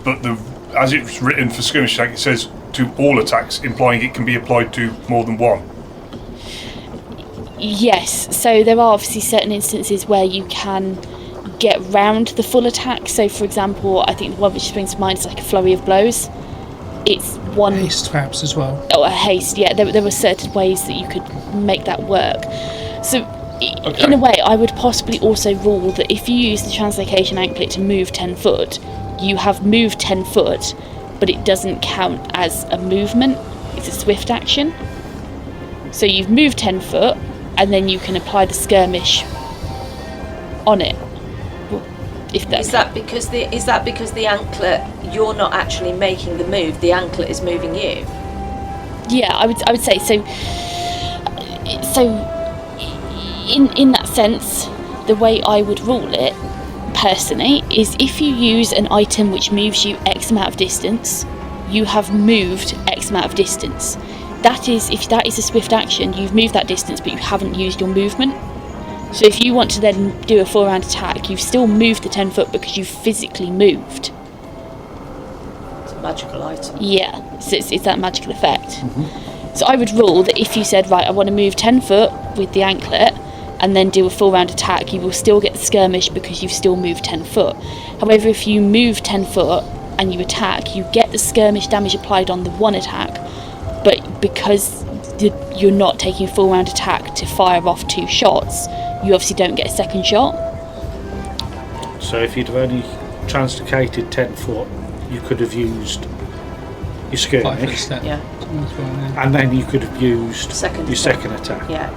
But as it's written for skirmish attack, it says to all attacks, implying it can be applied to more than one. Yes, so there are obviously certain instances where you can get round the full attack. So, for example, I think the one which springs to mind is like a flurry of blows. It's one... Haste perhaps as well. Oh, a haste, yeah. There were certain ways that you could make that work. So, in a way, I would possibly also rule that if you use the translocation anklet to move 10 foot, you have moved 10 foot, but it doesn't count as a movement. It's a swift action. So you've moved 10 foot, and then you can apply the skirmish on it. if that. Is that because the anklet, you're not actually making the move, the anklet is moving you? Yeah, I would say so. So, in that sense, the way I would rule it, personally, is if you use an item which moves you X amount of distance, you have moved X amount of distance. That is, if that is a swift action, you've moved that distance, but you haven't used your movement. So if you want to then do a full round attack, you've still moved the 10 foot because you've physically moved. It's a magical item. Yeah, so it's that magical effect. So I would rule that if you said, right, I want to move 10 foot with the anklet and then do a full round attack, you will still get the skirmish because you've still moved 10 foot. However, if you move 10 foot and you attack, you get the skirmish damage applied on the one attack, but because you're not taking a full round attack to fire off 2 shots, you obviously don't get a second shot. So if you'd have only translocated 10 foot, you could have used your 5 foot skirmish, step. Yeah. and then you could have used Second your step. second attack. Yeah.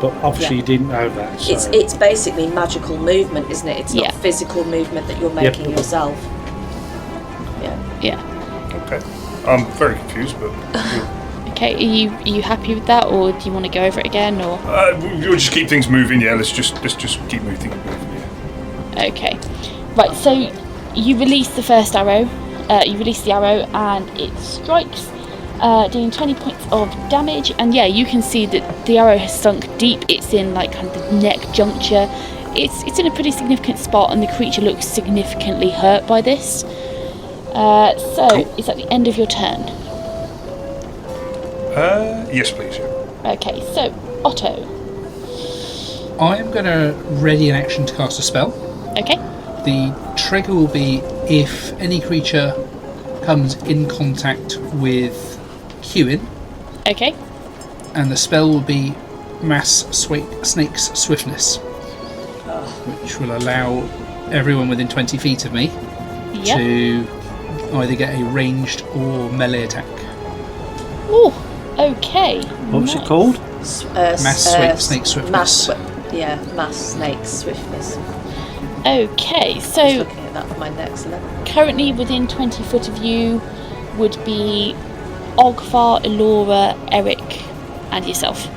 But obviously Yeah. you didn't know that. So. It's basically magical movement, isn't it? It's Yeah. not physical movement that you're making yourself. Yeah. Yeah. Okay. I'm very confused, but Okay, are you happy with that, or do you want to go over it again, or? we'll just keep things moving. Yeah, let's just keep moving. Yeah. Okay. Right, so you release the first arrow. You release the arrow and it strikes, doing 20 points of damage. And yeah, you can see that the arrow has sunk deep. It's in like kind of the neck juncture. It's in a pretty significant spot, and the creature looks significantly hurt by this. So it's at the end of your turn. Yes, please. Yeah. Okay, so Otto. I am going to ready an action to cast a spell. Okay. The trigger will be if any creature comes in contact with Hewin, Okay. and the spell will be Mass Snake's Swiftness, which will allow everyone within 20 feet of me Yep. to either get a ranged or melee attack. Ooh. Okay. What's nice. it called? Mass Snake Swiftness. Mass snake swiftness. Okay, Just so looking at that for my next level. currently within 20 foot of you would be Ogvar, Elora, Eric, and yourself.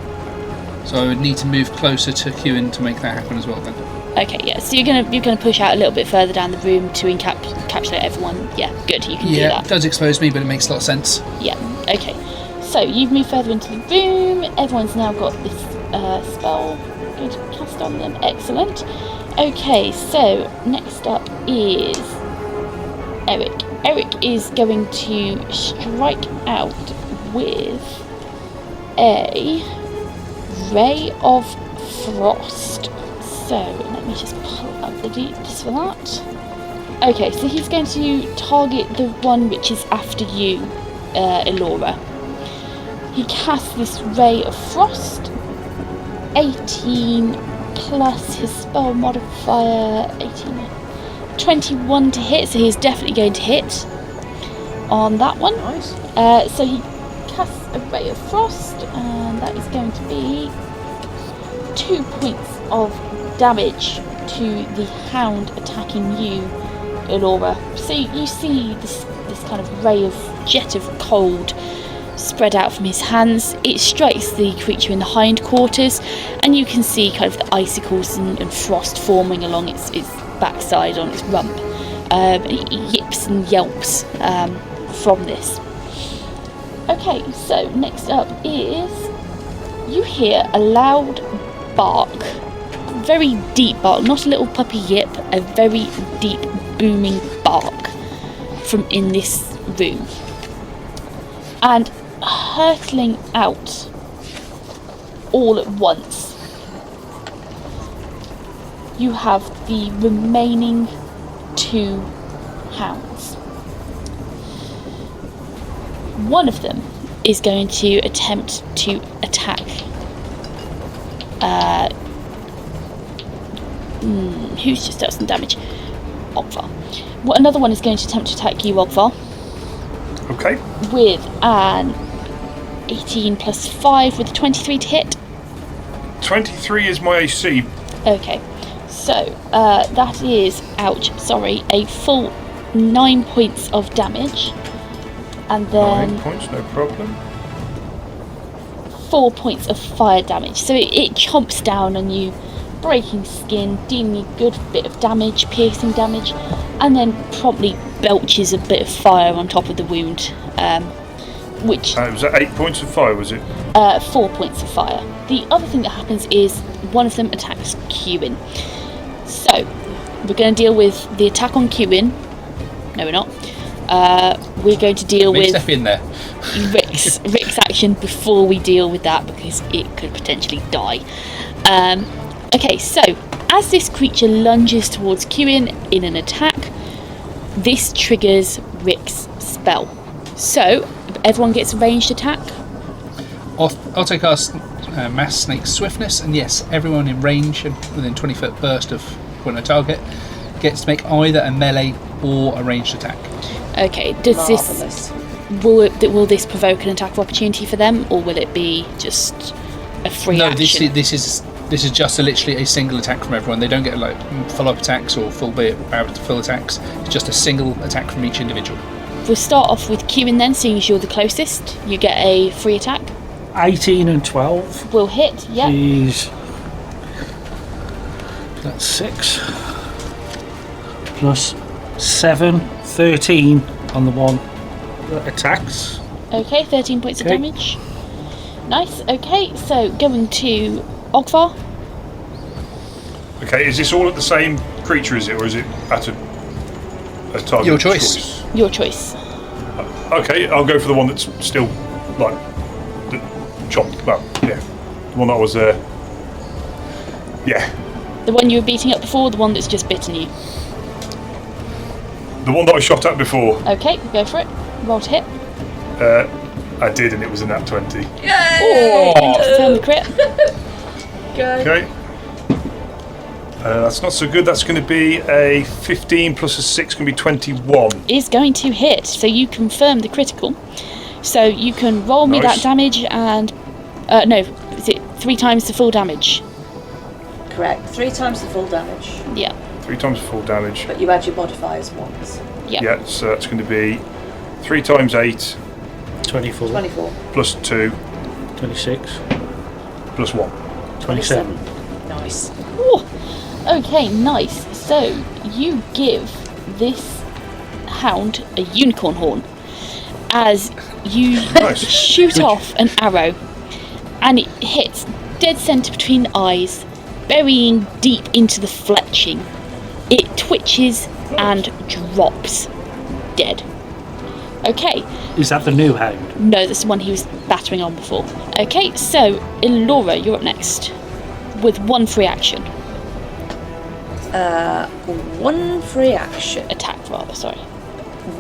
So I would need to move closer to Hewin to make that happen as well then. Okay, yeah. So you're gonna push out a little bit further down the room to encapsulate everyone. Yeah, good. You can do Yeah, that. it does expose me, but it makes a lot of sense. Yeah. Okay. So you've moved further into the room. Everyone's now got this spell good cast on them. Excellent. Okay. So next up is Eric. Eric is going to strike out with a ray of frost. So let me just pull up the deets for that. Okay, so he's going to target the one which is after you, Elora. He casts this ray of frost. 18 plus his spell modifier, 21 to hit, so he's definitely going to hit on that one. Nice. So he casts a ray of frost, and that is going to be 2 points of damage to the hound attacking you, Elora. So you see this kind of ray of jet of cold spread out from his hands. It strikes the creature in the hindquarters, and you can see kind of the icicles and frost forming along its backside on its rump. It yips and yelps from this. Okay, so next up is you hear a loud bark, very deep bark, not a little puppy yip, a very deep booming bark from in this room. And hurtling out all at once, you have the remaining 2 hounds. One of them is going to attempt to attack who's just dealt some damage? Ogvar. Another one is going to attempt to attack you, Ogvar, Okay. with an 18 plus 5 with a 23 to hit. 23 is my AC. Okay, So, that is, ouch, sorry, a full 9 points of damage. And then 9 points, no problem. 4 points of fire damage. So it chomps down on you, breaking skin, dealing a good bit of damage, piercing damage, and then promptly belches a bit of fire on top of the wound. Which Was that 8 points of fire, was it? 4 points of fire. The other thing that happens is one of them attacks Kewin. So we're going to deal with the attack on Kewin. No, we're not. We're going to deal with Step in there. Rick's action before we deal with that, because it could potentially die. Okay, so as this creature lunges towards Kewin in an attack, this triggers Rick's spell. So everyone gets a ranged attack. I'll take our mass snake swiftness, and yes, everyone in range and within 20-foot burst of when a target gets to make either a melee or a ranged attack. Okay, does Marvellous. will this provoke an attack of opportunity for them, or will it be just a free action? No, this is just literally a single attack from everyone. They don't get like follow-up attacks or full attacks. It's just a single attack from each individual. We'll start off with Kewin then, seeing as you're the closest. You get a free attack. 18 and 12. Will hit, yeah. That's 6. Plus 7, 13 on the one that attacks. Okay, 13 points of damage. Nice, okay, so going to Ogvar. Okay, is this all at the same creature, is it? Or is it at a target? Your choice. Your choice. Okay, I'll go for the one that's still, like, chomped. Well, yeah. The one that was, yeah. The one you were beating up before, the one that's just bitten you? The one that I shot at before. Okay, go for it. Roll to hit. I did, and it was a nat 20. Yay! Confirm the crit. Okay. That's not so good. That's going to be a 15 plus a 6, going to be 21. Is going to hit, so you confirm the critical. So you can roll me that damage and... no, is it 3 times the full damage? Correct. 3 times the full damage. Yeah. 3 times the full damage. But you add your modifiers once. Yeah. Yeah, so that's going to be 3 times 8 24. 24. plus 2 26. plus 1. 27. Nice. Ooh. Okay, nice. So you give this hound a unicorn horn as you shoot off an arrow, and it hits dead centre between the eyes, burying deep into the fletching. It twitches and drops dead. Okay. Is that the new hound? No, that's the one he was battering on before. Okay, so Elora, you're up next with one free action. One free action. Attack, rather, sorry.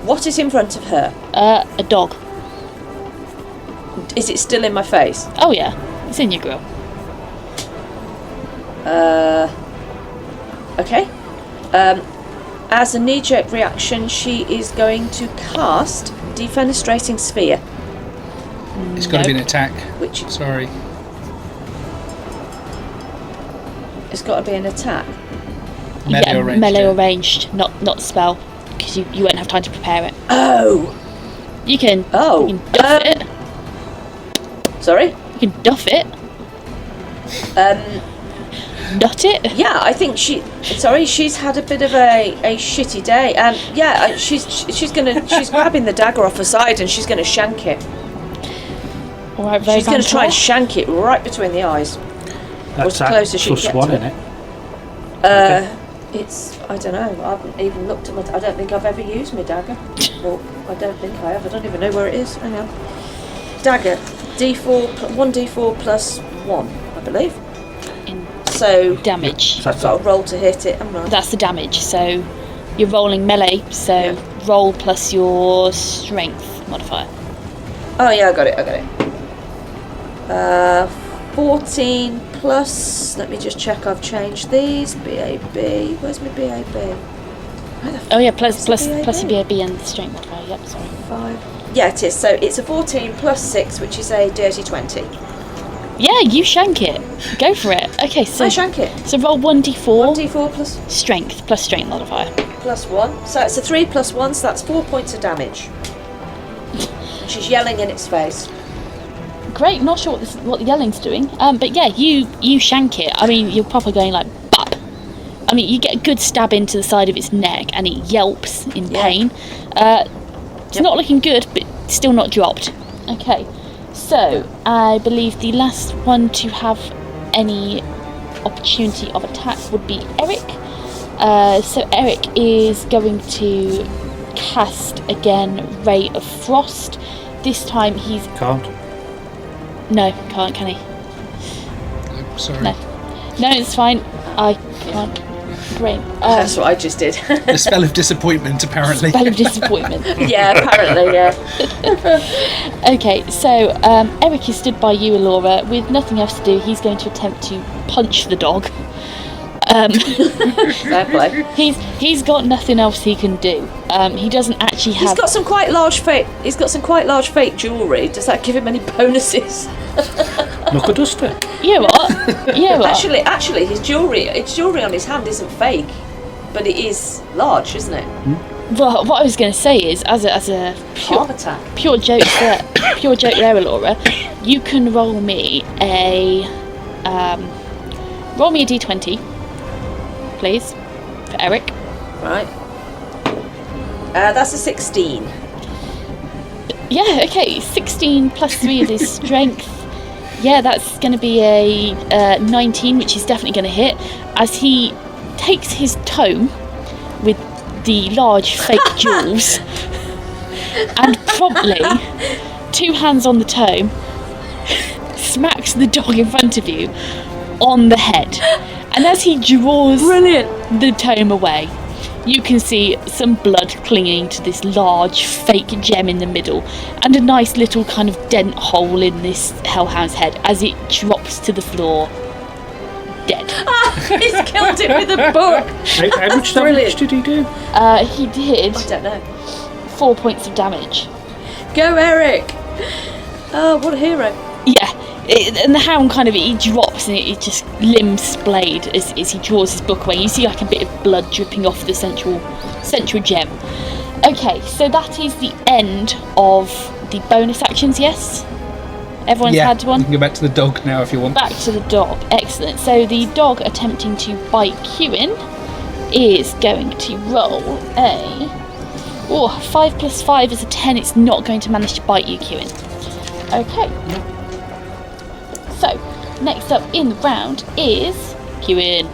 What is in front of her? A dog. Is it still in my face? Oh yeah, it's in your grill. Okay. As a knee-jerk reaction, she is going to cast Defenestrating Sphere. It's got to be an attack. Which Sorry. It's got to be an attack. Melee or ranged, melee yeah. or ranged, not spell, because you won't have time to prepare it. Oh! You can duff it. Sorry? You can duff it. Nut it. Yeah, I think she's had a bit of a shitty day, and she's grabbing the dagger off her side and she's gonna shank it. All right, she's gonna try and shank it right between the eyes. That's as close as she can plus get 1 to in it. it. It's, I don't know, I haven't even looked at I don't think I've ever used my dagger. Well, I don't think I have. I don't even know where it is. Hang on. Dagger, 1d4 plus 1, I believe. So damage. I've got a roll to hit it. I'm right. That's the damage. So you're rolling melee. So roll plus your strength modifier. Oh yeah, I got it. 14 plus. Let me just check. I've changed these. BAB. Where's my BAB? Oh yeah, plus your BAB and the strength modifier. Yep, sorry. 5. Yeah, it is. So it's a 14 plus 6, which is a dirty 20. Yeah, you shank it. Go for it. Okay, so I shank it. So roll 1d4 1d4 plus strength modifier. +1. So it's a 3 + 1, so that's 4 points of damage. And she's yelling in its face. Great, not sure what the yelling's doing. But yeah, you shank it. I mean, you're proper going like bop. I mean, you get a good stab into the side of its neck, and it yelps in pain. It's not looking good, but still not dropped. Okay, so I believe the last one to have any opportunity of attack would be Eric. So Eric is going to cast again Ray of Frost. This time he's... Can't. No, can't, can he? Oh, sorry. No, it's fine. I can't. Great. That's what I just did. The spell of disappointment, apparently. Spell of disappointment. Yeah, apparently, yeah. Okay, so Eric is stood by you, Alora, with nothing else to do. He's going to attempt to punch the dog. Fair play. He's got nothing else he can do. He doesn't actually have... He's got some quite large fake jewellery. Does that give him any bonuses? Look at Duster. You know what? You know what? Actually, his jewellery on his hand isn't fake, but it is large, isn't it? Well, what I was going to say is, as a Arm attack. pure joke there, Alora, you can roll me a d20, please, for Eric. Right. That's a 16. Yeah, okay, 16 plus 3 of his strength. Yeah, that's going to be a 19, which is definitely going to hit, as he takes his tome with the large fake jewels and promptly, 2 hands on the tome, smacks the dog in front of you on the head. And as he draws the tome away, you can see some blood clinging to this large fake gem in the middle, and a nice little kind of dent hole in this hellhound's head as it drops to the floor, dead. He's killed it with a book. How much damage did he do? He did I don't know. 4 points of damage. Go, Eric! Oh, what a hero. Yeah, and the hound kind of, he drops and it just limbs splayed as he draws his book away. You see like a bit of blood dripping off the central gem. Okay, so that is the end of the bonus actions, yes? Everyone's had one? You can go back to the dog now if you want. Back to the dog, excellent. So the dog attempting to bite Kewin is going to roll a... 5 plus 5 is a 10. It's not going to manage to bite you, Kewin. Okay. So, next up in the round is Kewin.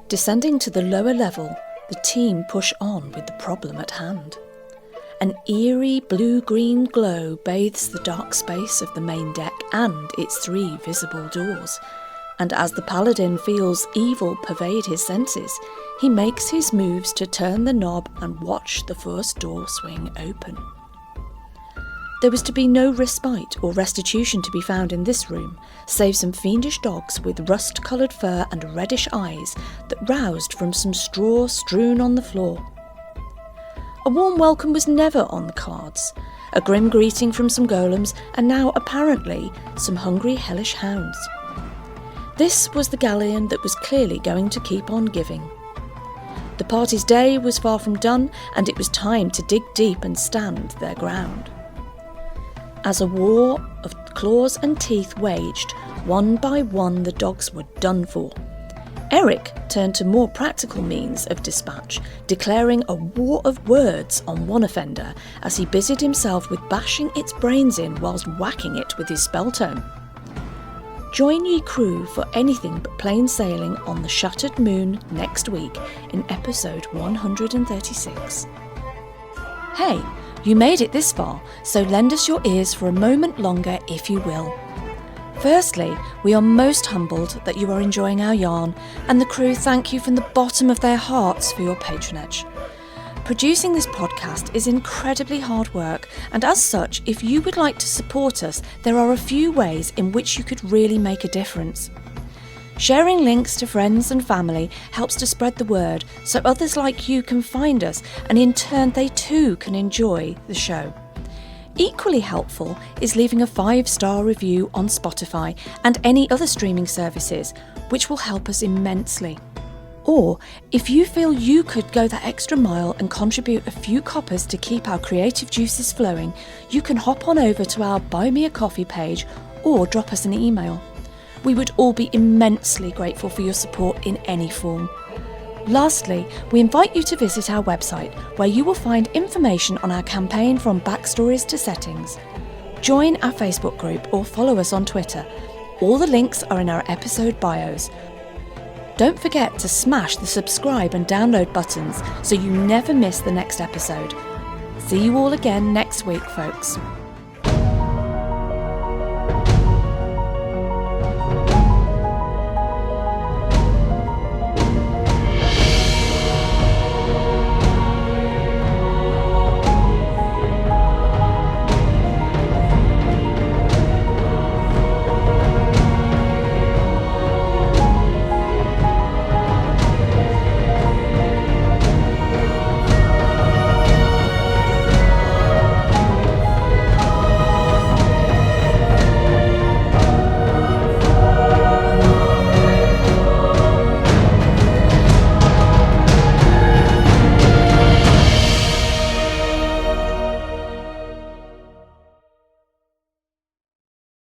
Descending to the lower level, the team push on with the problem at hand. An eerie blue-green glow bathes the dark space of the main deck and its 3 visible doors, and as the paladin feels evil pervade his senses, he makes his moves to turn the knob and watch the first door swing open. There was to be no respite or restitution to be found in this room, save some fiendish dogs with rust-coloured fur and reddish eyes that roused from some straw strewn on the floor. A warm welcome was never on the cards, a grim greeting from some golems, and now, apparently, some hungry hellish hounds. This was the galleon that was clearly going to keep on giving. The party's day was far from done, and it was time to dig deep and stand their ground. As a war of claws and teeth waged, one by one the dogs were done for. Eric turned to more practical means of dispatch, declaring a war of words on one offender as he busied himself with bashing its brains in whilst whacking it with his spell tome. Join ye crew for anything but plain sailing on the Shattered Moon next week in episode 136. Hey, you made it this far, so lend us your ears for a moment longer if you will. Firstly, we are most humbled that you are enjoying our yarn, and the crew thank you from the bottom of their hearts for your patronage. Producing this podcast is incredibly hard work, and as such, if you would like to support us, there are a few ways in which you could really make a difference. Sharing links to friends and family helps to spread the word so others like you can find us, and in turn they too can enjoy the show. Equally helpful is leaving a 5-star review on Spotify and any other streaming services, which will help us immensely. Or, if you feel you could go that extra mile and contribute a few coppers to keep our creative juices flowing, you can hop on over to our Buy Me a Coffee page or drop us an email. We would all be immensely grateful for your support in any form. Lastly, we invite you to visit our website, where you will find information on our campaign from backstories to settings. Join our Facebook group or follow us on Twitter. All the links are in our episode bios. Don't forget to smash the subscribe and download buttons so you never miss the next episode. See you all again next week, folks.